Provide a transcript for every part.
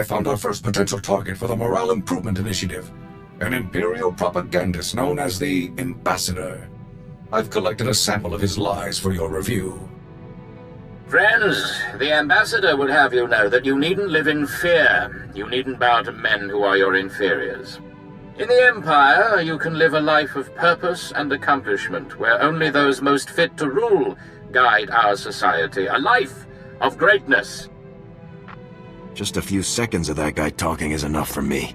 I found our first potential target for the Morale Improvement Initiative, an Imperial propagandist known as the Ambassador. I've collected a sample of his lies for your review. Friends, the Ambassador would have you know that you needn't live in fear. You needn't bow to men who are your inferiors. In the Empire, you can live a life of purpose and accomplishment, where only those most fit to rule guide our society. A life of greatness. Just a few seconds of that guy talking is enough for me.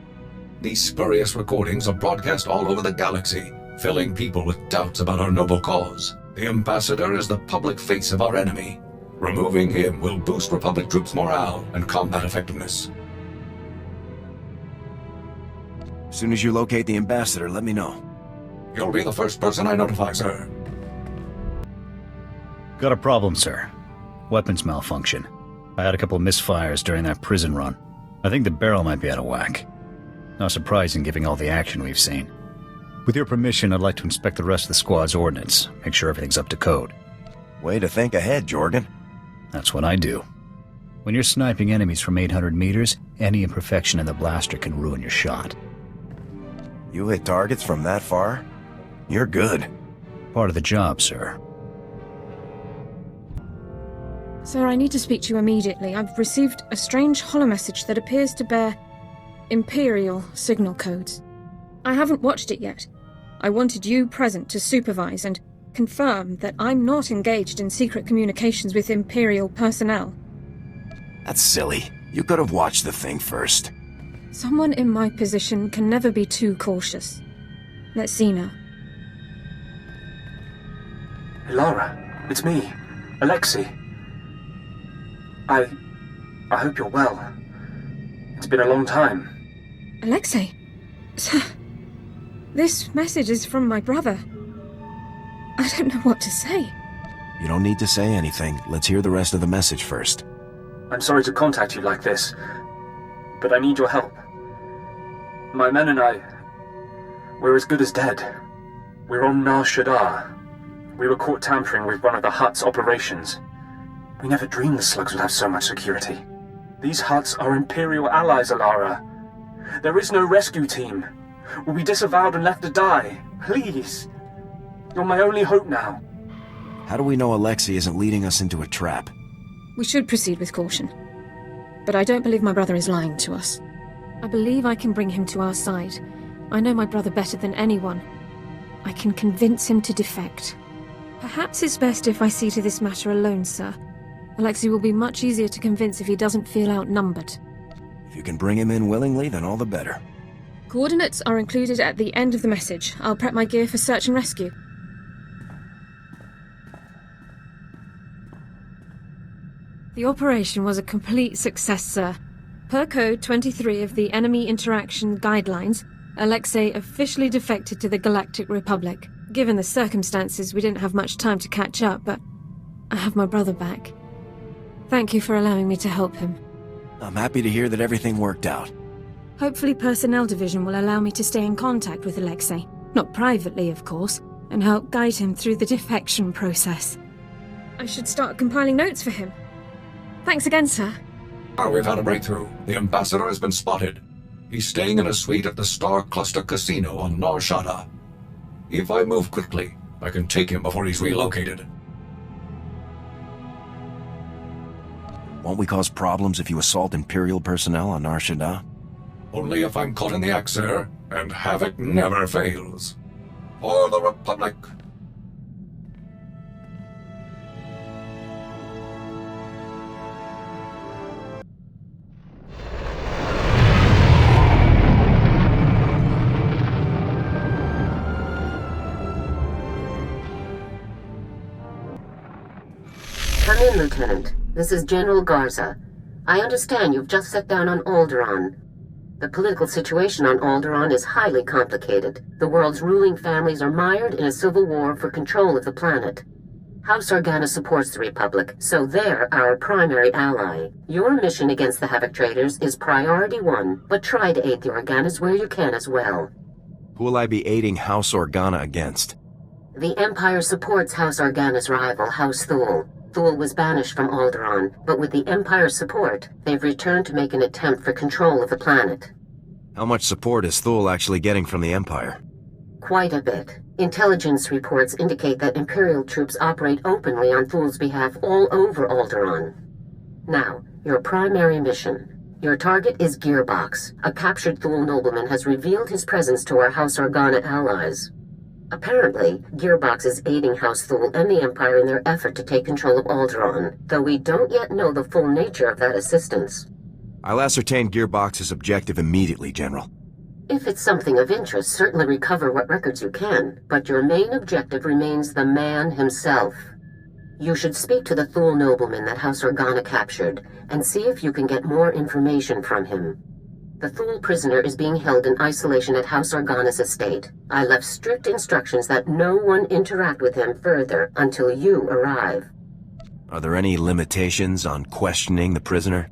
These spurious recordings are broadcast all over the galaxy, filling people with doubts about our noble cause. The Ambassador is the public face of our enemy. Removing him will boost Republic troops' morale and combat effectiveness. As soon as you locate the Ambassador, let me know. You'll be the first person I notify, sir. Got a problem, sir. Weapons malfunction. I had a couple of misfires during that prison run. I think the barrel might be out of whack. Not surprising given all the action we've seen. With your permission, I'd like to inspect the rest of the squad's ordnance, make sure everything's up to code. Way to think ahead, Jorgen. That's what I do. When you're sniping enemies from 800 meters, any imperfection in the blaster can ruin your shot. You hit targets from that far? You're good. Part of the job, sir. Sir, I need to speak to you immediately. I've received a strange holomessage that appears to bear Imperial signal codes. I haven't watched it yet. I wanted you present to supervise and confirm that I'm not engaged in secret communications with Imperial personnel. That's silly. You could have watched the thing first. Someone in my position can never be too cautious. Let's see now. Lara, it's me, Alexei. I hope you're well. It's been a long time. Alexei? Sir, this message is from my brother. I don't know what to say. You don't need to say anything. Let's hear the rest of the message first. I'm sorry to contact you like this, but I need your help. My men and I, we're as good as dead. We're on Nar Shaddaa. We were caught tampering with one of the Hutt's operations. We never dreamed the slugs would have so much security. These Hutts are Imperial allies, Alara. There is no rescue team. We'll be disavowed and left to die. Please. You're my only hope now. How do we know Alexei isn't leading us into a trap? We should proceed with caution. But I don't believe my brother is lying to us. I believe I can bring him to our side. I know my brother better than anyone. I can convince him to defect. Perhaps it's best if I see to this matter alone, sir. Alexei will be much easier to convince if he doesn't feel outnumbered. If you can bring him in willingly, then all the better. Coordinates are included at the end of the message. I'll prep my gear for search and rescue. The operation was a complete success, sir. Per Code 23 of the Enemy Interaction Guidelines, Alexei officially defected to the Galactic Republic. Given the circumstances, we didn't have much time to catch up, but I have my brother back. Thank you for allowing me to help him. I'm happy to hear that everything worked out. Hopefully Personnel Division will allow me to stay in contact with Alexei. Not privately, of course, and help guide him through the defection process. I should start compiling notes for him. Thanks again, sir. We've had a breakthrough. The Ambassador has been spotted. He's staying in a suite at the Star Cluster Casino on Nar Shaddaa. If I move quickly, I can take him before he's relocated. Won't we cause problems if you assault Imperial personnel on Nar Shaddaa? Only if I'm caught in the act, sir, and Havoc never fails. For the Republic! Come in, Lieutenant. This is General Garza. I understand you've just set down on Alderaan. The political situation on Alderaan is highly complicated. The world's ruling families are mired in a civil war for control of the planet. House Organa supports the Republic, so they're our primary ally. Your mission against the Havoc traders is priority one, but try to aid the Organas where you can as well. Who will I be aiding House Organa against? The Empire supports House Organa's rival, House Thule. Thule was banished from Alderaan, but with the Empire's support, they've returned to make an attempt for control of the planet. How much support is Thule actually getting from the Empire? Quite a bit. Intelligence reports indicate that Imperial troops operate openly on Thule's behalf all over Alderaan. Now, your primary mission. Your target is Gearbox. A captured Thule nobleman has revealed his presence to our House Organa allies. Apparently, Gearbox is aiding House Thule and the Empire in their effort to take control of Alderaan, though we don't yet know the full nature of that assistance. I'll ascertain Gearbox's objective immediately, General. If it's something of interest, certainly recover what records you can, but your main objective remains the man himself. You should speak to the Thule nobleman that House Organa captured, and see if you can get more information from him. The Thule prisoner is being held in isolation at House Organa's estate. I left strict instructions that no one interact with him further until you arrive. Are there any limitations on questioning the prisoner?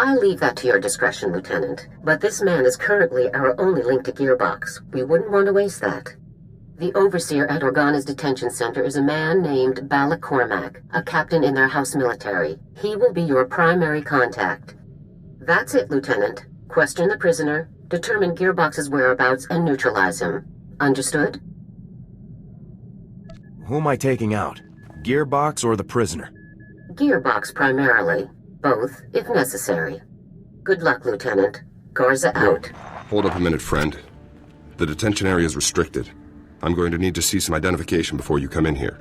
I'll leave that to your discretion, Lieutenant, but this man is currently our only link to Gearbox. We wouldn't want to waste that. The overseer at Organa's detention center is a man named Balak Cormac, a captain in their house military. He will be your primary contact. That's it, Lieutenant. Question the prisoner, determine Gearbox's whereabouts, and neutralize him. Understood? Who am I taking out? Gearbox or the prisoner? Gearbox primarily. Both, if necessary. Good luck, Lieutenant. Garza out. Hold up a minute, friend. The detention area is restricted. I'm going to need to see some identification before you come in here.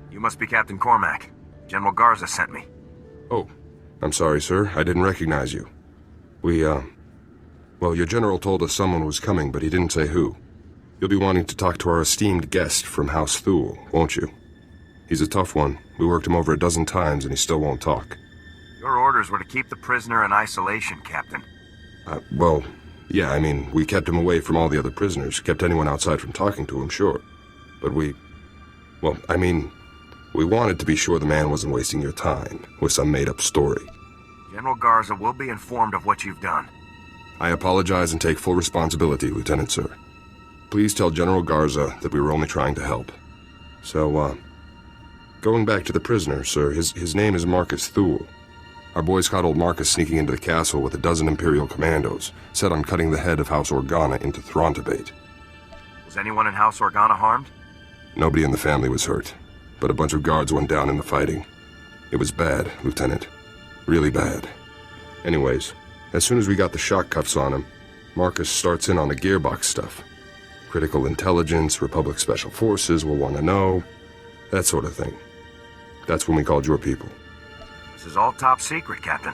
You must be Captain Cormac. General Garza sent me. Oh, I'm sorry, sir. I didn't recognize you. Well, your general told us someone was coming, but he didn't say who. You'll be wanting to talk to our esteemed guest from House Thule, won't you? He's a tough one. We worked him over a dozen times, and he still won't talk. Your orders were to keep the prisoner in isolation, Captain. Well, yeah, I mean, we kept him away from all the other prisoners, kept anyone outside from talking to him, sure. But we wanted to be sure the man wasn't wasting your time with some made-up story. General Garza will be informed of what you've done. I apologize and take full responsibility, Lieutenant, sir. Please tell General Garza that we were only trying to help. So, going back to the prisoner, sir, his name is Marcus Thule. Our boys caught old Marcus sneaking into the castle with a dozen Imperial commandos, set on cutting the head of House Organa into Throntibate. Was anyone in House Organa harmed? Nobody in the family was hurt, but a bunch of guards went down in the fighting. It was bad, Lieutenant. Really bad. Anyways, as soon as we got the shock cuffs on him, Marcus starts in on the Gearbox stuff. Critical intelligence, Republic Special Forces will want to know, that sort of thing. That's when we called your people. This is all top secret, Captain.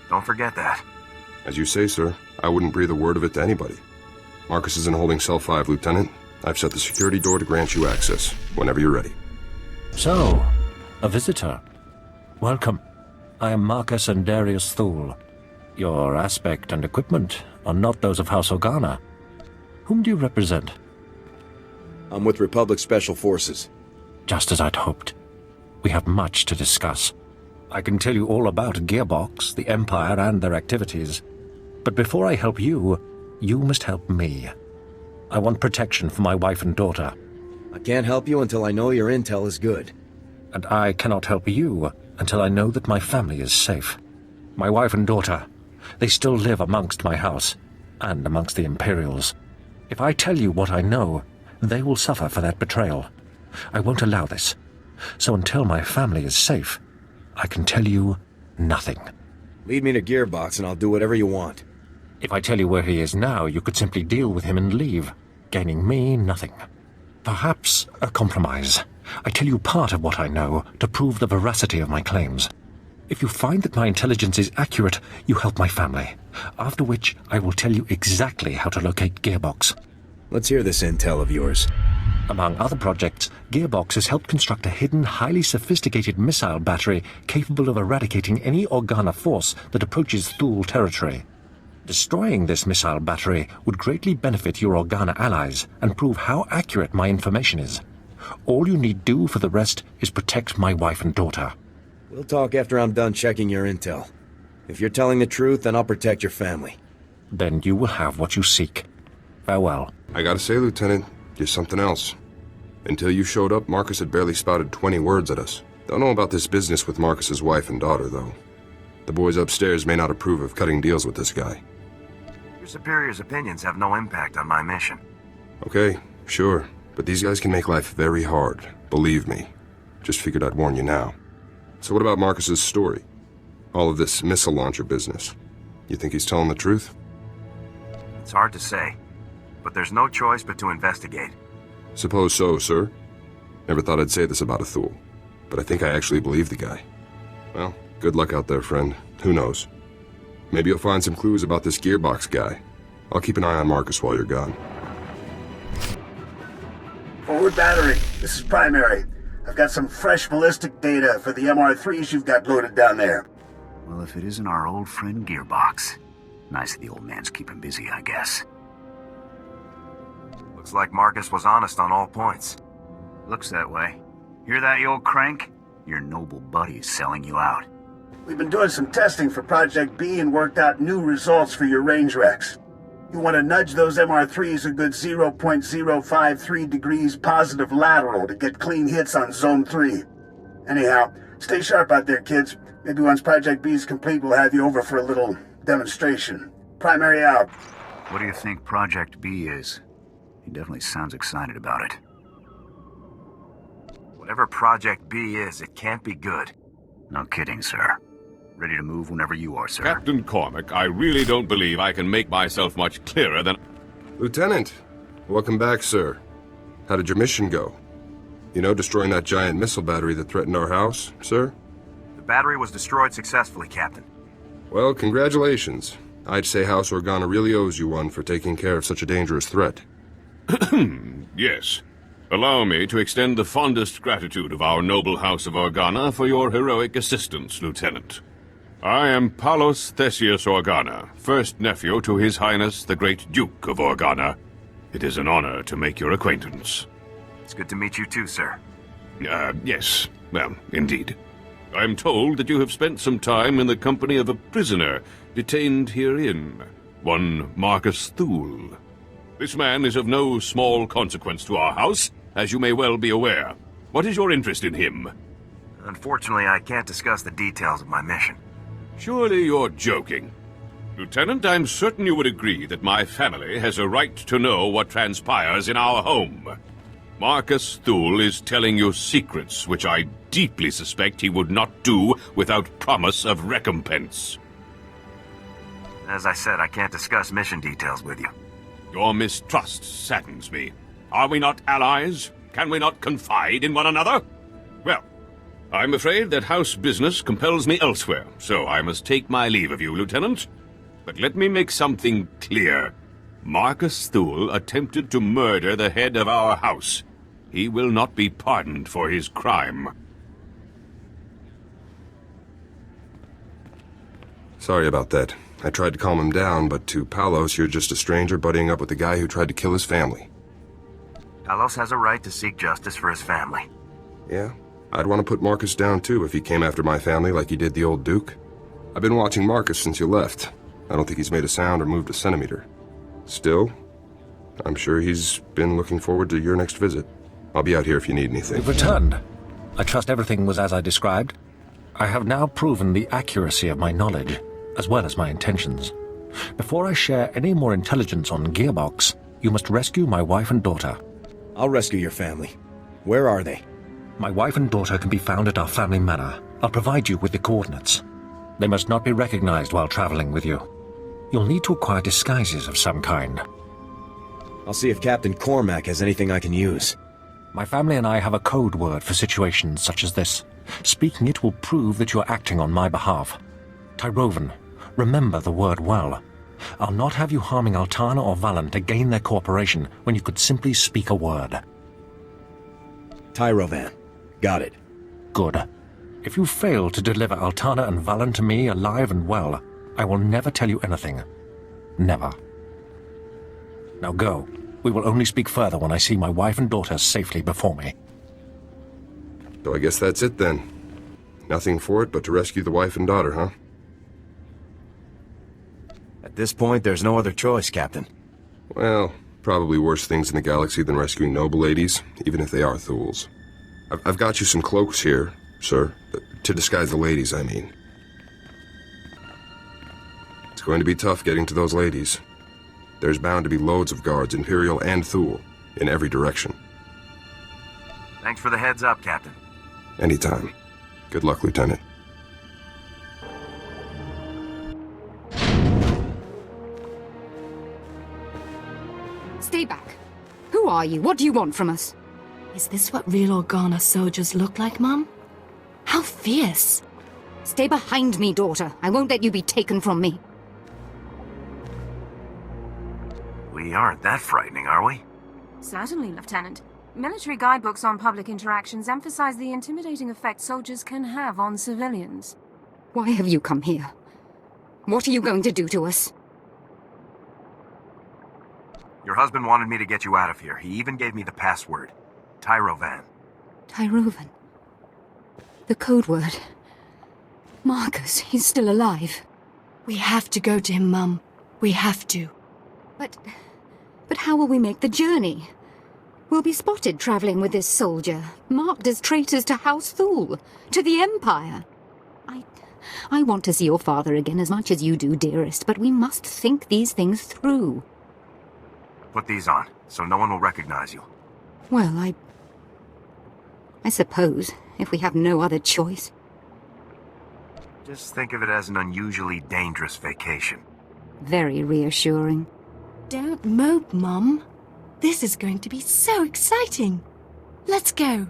Don't forget that. As you say, sir, I wouldn't breathe a word of it to anybody. Marcus is in holding cell 5, Lieutenant. I've set the security door to grant you access, whenever you're ready. So, a visitor. Welcome. I am Marcus and Darius Thule. Your aspect and equipment are not those of House Organa. Whom do you represent? I'm with Republic Special Forces. Just as I'd hoped. We have much to discuss. I can tell you all about Gearbox, the Empire, and their activities. But before I help you, you must help me. I want protection for my wife and daughter. I can't help you until I know your intel is good. And I cannot help you until I know that my family is safe. My wife and daughter, they still live amongst my house, and amongst the Imperials. If I tell you what I know, they will suffer for that betrayal. I won't allow this. So until my family is safe, I can tell you nothing. Lead me to Gearbox and I'll do whatever you want. If I tell you where he is now, you could simply deal with him and leave, gaining me nothing. Perhaps a compromise. I tell you part of what I know to prove the veracity of my claims. If you find that my intelligence is accurate, you help my family. After which, I will tell you exactly how to locate Gearbox. Let's hear this intel of yours. Among other projects, Gearbox has helped construct a hidden, highly sophisticated missile battery capable of eradicating any Organa force that approaches Thule territory. Destroying this missile battery would greatly benefit your Organa allies and prove how accurate my information is. All you need do for the rest is protect my wife and daughter. We'll talk after I'm done checking your intel. If you're telling the truth, then I'll protect your family. Then you will have what you seek. Farewell. I gotta say, Lieutenant, you're something else. Until you showed up, Marcus had barely spouted 20 words at us. Don't know about this business with Marcus's wife and daughter, though. The boys upstairs may not approve of cutting deals with this guy. Your superior's opinions have no impact on my mission. Okay, sure. But these guys can make life very hard. Believe me. Just figured I'd warn you now. So what about Marcus's story? All of this missile launcher business. You think he's telling the truth? It's hard to say, but there's no choice but to investigate. Suppose so, sir. Never thought I'd say this about a Thule, but I think I actually believe the guy. Well, good luck out there, friend. Who knows? Maybe you'll find some clues about this gearbox guy. I'll keep an eye on Marcus while you're gone. Forward battery, this is Primary. I've got some fresh ballistic data for the MR3s you've got loaded down there. Well, if it isn't our old friend Gearbox. Nice that the old man's keeping busy, I guess. Looks like Marcus was honest on all points. Looks that way. Hear that, you old crank? Your noble buddy is selling you out. We've been doing some testing for Project B and worked out new results for your range recs. You want to nudge those MR3s a good 0.053 degrees positive lateral to get clean hits on Zone 3. Anyhow, stay sharp out there, kids. Maybe once Project B is complete, we'll have you over for a little demonstration. Primary out. What do you think Project B is? He definitely sounds excited about it. Whatever Project B is, it can't be good. No kidding, sir. Ready to move whenever you are, sir. Captain Cormac, I really don't believe I can make myself much clearer than... Lieutenant, welcome back, sir. How did your mission go? You know, destroying that giant missile battery that threatened our house, sir? The battery was destroyed successfully, Captain. Well, congratulations. I'd say House Organa really owes you one for taking care of such a dangerous threat. Yes. Allow me to extend the fondest gratitude of our noble House of Organa for your heroic assistance, Lieutenant. I am Palos Theseus Organa, first nephew to His Highness the Great Duke of Organa. It is an honor to make your acquaintance. It's good to meet you too, sir. Yes. Well, indeed. I am told that you have spent some time in the company of a prisoner detained herein, one Marcus Thule. This man is of no small consequence to our house, as you may well be aware. What is your interest in him? Unfortunately, I can't discuss the details of my mission. Surely you're joking. Lieutenant, I'm certain you would agree that my family has a right to know what transpires in our home. Marcus Thule is telling you secrets which I deeply suspect he would not do without promise of recompense. As I said, I can't discuss mission details with you. Your mistrust saddens me. Are we not allies? Can we not confide in one another? Well, I'm afraid that house business compels me elsewhere, so I must take my leave of you, Lieutenant. But let me make something clear. Marcus Thule attempted to murder the head of our house. He will not be pardoned for his crime. Sorry about that. I tried to calm him down, but to Palos, you're just a stranger buddying up with the guy who tried to kill his family. Palos has a right to seek justice for his family. Yeah, I'd want to put Marcus down too if he came after my family like he did the old Duke. I've been watching Marcus since you left. I don't think he's made a sound or moved a centimeter. Still, I'm sure he's been looking forward to your next visit. I'll be out here if you need anything. You've returned. I trust everything was as I described. I have now proven the accuracy of my knowledge, as well as my intentions. Before I share any more intelligence on Gearbox, you must rescue my wife and daughter. I'll rescue your family. Where are they? My wife and daughter can be found at our family manor. I'll provide you with the coordinates. They must not be recognized while traveling with you. You'll need to acquire disguises of some kind. I'll see if Captain Cormac has anything I can use. My family and I have a code word for situations such as this. Speaking it will prove that you're acting on my behalf. Tyrovan, remember the word well. I'll not have you harming Altana or Valen to gain their cooperation when you could simply speak a word. Tyrovan. Got it. Good. If you fail to deliver Altana and Valen to me alive and well, I will never tell you anything. Never. Now go. We will only speak further when I see my wife and daughter safely before me. So I guess that's it then. Nothing for it but to rescue the wife and daughter, huh? At this point, there's no other choice, Captain. Well, Probably worse things in the galaxy than rescuing noble ladies, even if they are Thuls. I've got you some cloaks here, sir. To disguise the ladies, I mean. It's going to be tough getting to those ladies. There's bound to be loads of guards, Imperial and Thul, in every direction. Thanks for the heads up, Captain. Anytime. Good luck, Lieutenant. Stay back. Who are you? What do you want from us? Is this what real Organa soldiers look like, Mum? How fierce! Stay behind me, daughter. I won't let you be taken from me. We aren't that frightening, are we? Certainly, Lieutenant. Military guidebooks on public interactions emphasize the intimidating effect soldiers can have on civilians. Why have you come here? What are you going to do to us? Your husband wanted me to get you out of here. He even gave me the password. Tyrovan. Tyrovan? The code word. Marcus, he's still alive. We have to go to him, Mum. We have to. But how will we make the journey? We'll be spotted traveling with this soldier, marked as traitors to House Thul, to the Empire. I want to see your father again as much as you do, dearest, but we must think these things through. Put these on, so no one will recognize you. Well, I suppose, if we have no other choice. Just think of it as an unusually dangerous vacation. Very reassuring. Don't mope, Mum. This is going to be so exciting. Let's go.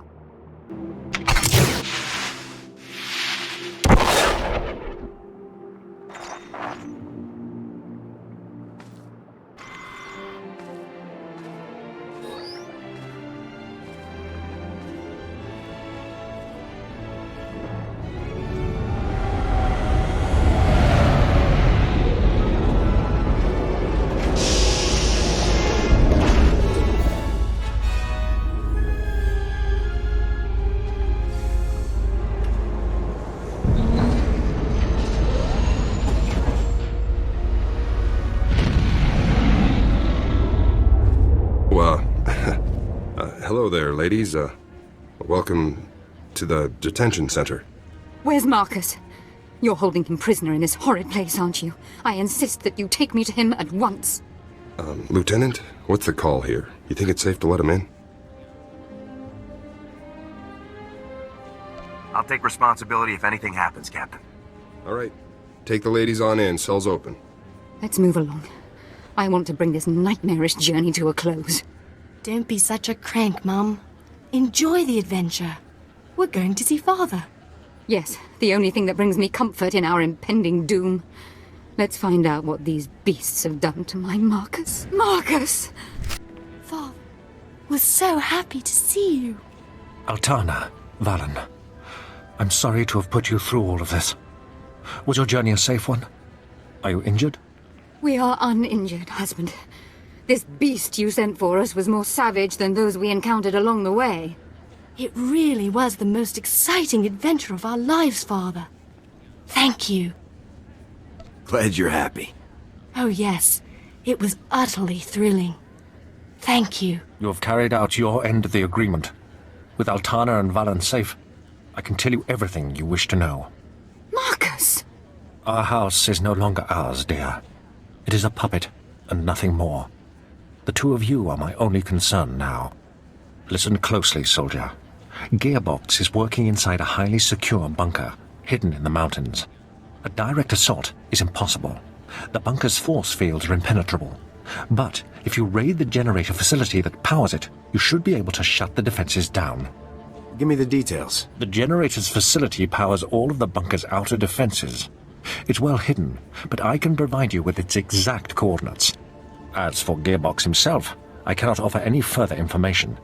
Hello there, ladies. Welcome to the detention center. Where's Marcus? You're holding him prisoner in this horrid place, aren't you? I insist that you take me to him at once. Lieutenant, what's the call here? You think it's safe to let him in? I'll take responsibility if anything happens, Captain. All right. Take the ladies on in. Cell's open. Let's move along. I want to bring this nightmarish journey to a close. Don't be such a crank, Mum. Enjoy the adventure. We're going to see Father. Yes, the only thing that brings me comfort in our impending doom. Let's find out what these beasts have done to my Marcus. Marcus! Father, we're so happy to see you. Altana, Valen, I'm sorry to have put you through all of this. Was your journey a safe one? Are you injured? We are uninjured, husband. This beast you sent for us was more savage than those we encountered along the way. It really was the most exciting adventure of our lives, Father. Thank you. Glad you're happy. Oh yes, it was utterly thrilling. Thank you. You have carried out your end of the agreement. With Altana and Valen safe, I can tell you everything you wish to know. Marcus! Our house is no longer ours, dear. It is a puppet, and nothing more. The two of you are my only concern now. Listen closely, soldier. Gearbox is working inside a highly secure bunker, hidden in the mountains. A direct assault is impossible. The bunker's force fields are impenetrable. But if you raid the generator facility that powers it, you should be able to shut the defenses down. Give me the details. The generator's facility powers all of the bunker's outer defenses. It's well hidden, but I can provide you with its exact coordinates. As for Gearbox himself, I cannot offer any further information.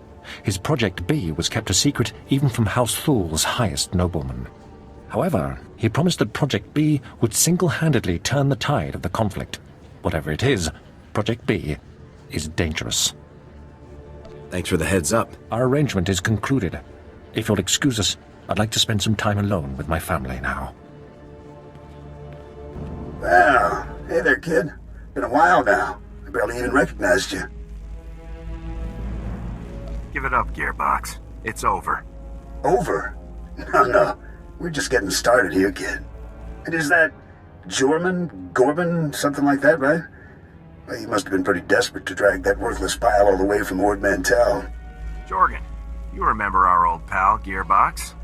His Project B was kept a secret even from House Thul's highest noblemen. However, he promised that Project B would single-handedly turn the tide of the conflict. Whatever it is, Project B is dangerous. Thanks for the heads up. Our arrangement is concluded. If you'll excuse us, I'd like to spend some time alone with my family now. Well, hey there, kid. Been a while now. I barely even recognized you. Give it up, Gearbox. It's over. Over? No. We're just getting started here, kid. And is that Gorman, something like that, right? Well, you must have been pretty desperate to drag that worthless pile all the way from Ord Mantell. Jorgen, you remember our old pal, Gearbox?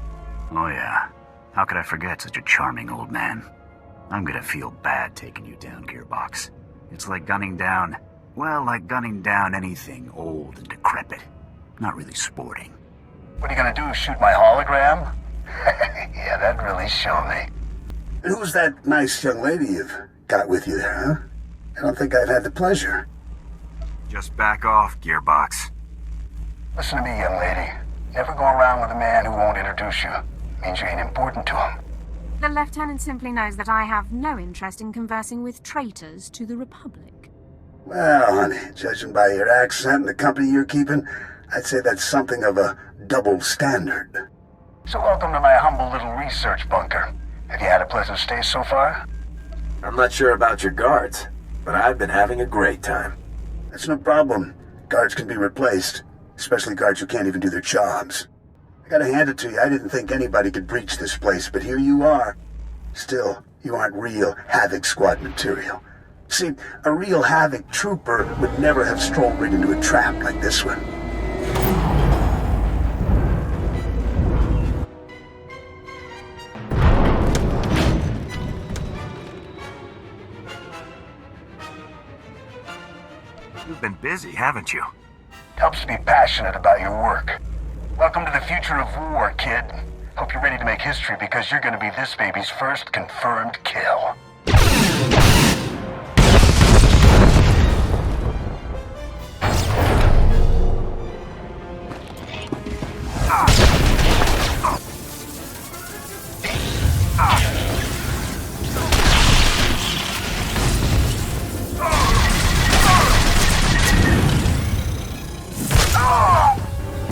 Oh yeah. How could I forget such a charming old man? I'm gonna feel bad taking you down, Gearbox. It's like gunning down anything old and decrepit. Not really sporting. What are you gonna do, shoot my hologram? Yeah, that'd really show me. And who's that nice young lady you've got with you there, huh? I don't think I've had the pleasure. Just back off, Gearbox. Listen to me, young lady. Never go around with a man who won't introduce you. Means you ain't important to him. The Lieutenant simply knows that I have no interest in conversing with traitors to the Republic. Well, honey, judging by your accent and the company you're keeping, I'd say that's something of a double standard. So welcome to my humble little research bunker. Have you had a pleasant stay so far? I'm not sure about your guards, but I've been having a great time. That's no problem. Guards can be replaced, especially guards who can't even do their jobs. I gotta hand it to you, I didn't think anybody could breach this place, but here you are. Still, you aren't real Havoc Squad material. See, a real Havoc trooper would never have strolled right into a trap like this one. You've been busy, haven't you? Helps to be passionate about your work. Welcome to the future of war, kid. Hope you're ready to make history because you're gonna be this baby's first confirmed kill.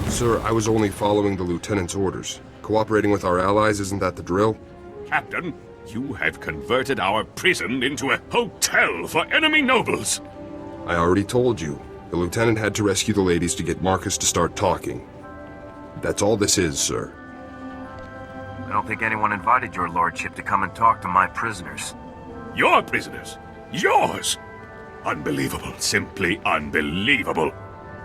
Sir, I was only following the Lieutenant's orders. Cooperating with our allies, isn't that the drill? Captain, you have converted our prison into a hotel for enemy nobles. I already told you. The Lieutenant had to rescue the ladies to get Marcus to start talking. That's all this is, sir. I don't think anyone invited your lordship to come and talk to my prisoners. Your prisoners? Yours? Unbelievable. Simply unbelievable.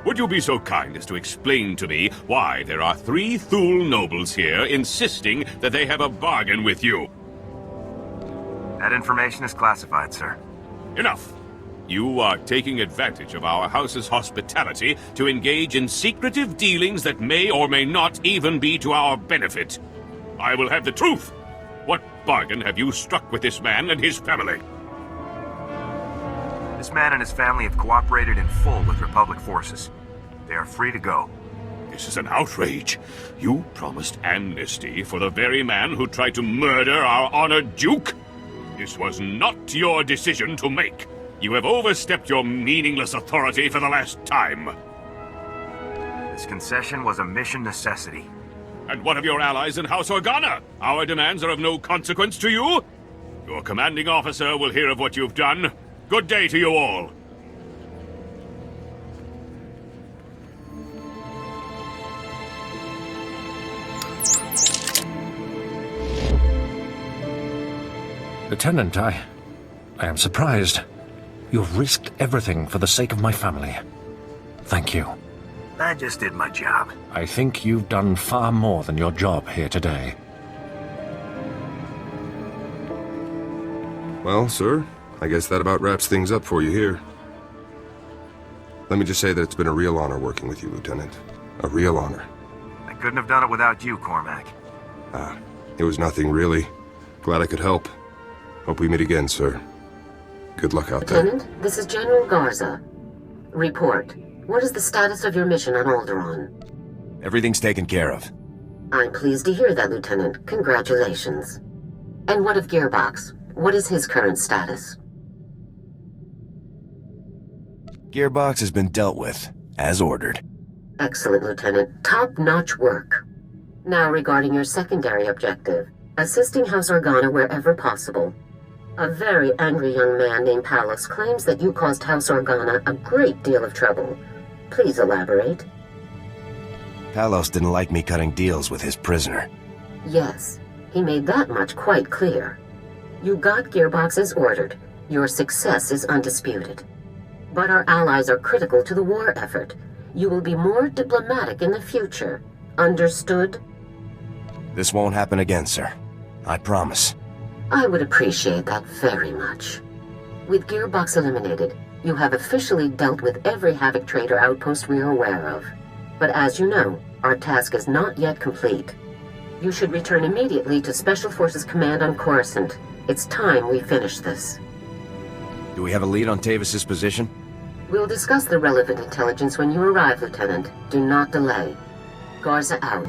Would you be so kind as to explain to me why there are 3 Thule nobles here insisting that they have a bargain with you? That information is classified, sir. Enough. You are taking advantage of our house's hospitality to engage in secretive dealings that may or may not even be to our benefit. I will have the truth. What bargain have you struck with this man and his family? This man and his family have cooperated in full with Republic forces. They are free to go. This is an outrage. You promised amnesty for the very man who tried to murder our honored Duke. This was not your decision to make. You have overstepped your meaningless authority for the last time. This concession was a mission necessity. And what of your allies in House Organa? Our demands are of no consequence to you? Your commanding officer will hear of what you've done. Good day to you all. Lieutenant, I am surprised. You've risked everything for the sake of my family. Thank you. I just did my job. I think you've done far more than your job here today. Well, sir, I guess that about wraps things up for you here. Let me just say that it's been a real honor working with you, Lieutenant. A real honor. I couldn't have done it without you, Cormac. It was nothing, really. Glad I could help. Hope we meet again, sir. Good luck out there. Lieutenant, this is General Garza. Report. What is the status of your mission on Alderaan? Everything's taken care of. I'm pleased to hear that, Lieutenant. Congratulations. And what of Gearbox? What is his current status? Gearbox has been dealt with, as ordered. Excellent, Lieutenant. Top-notch work. Now regarding your secondary objective, assisting House Organa wherever possible. A very angry young man named Palos claims that you caused House Organa a great deal of trouble. Please elaborate. Talos didn't like me cutting deals with his prisoner. Yes, he made that much quite clear. You got Gearbox as ordered. Your success is undisputed. But our allies are critical to the war effort. You will be more diplomatic in the future. Understood? This won't happen again, sir. I promise. I would appreciate that very much. With Gearbox eliminated, you have officially dealt with every Havoc trader outpost we are aware of. But as you know, our task is not yet complete. You should return immediately to Special Forces Command on Coruscant. It's time we finish this. Do we have a lead on Tavis's position? We'll discuss the relevant intelligence when you arrive, Lieutenant. Do not delay. Garza out.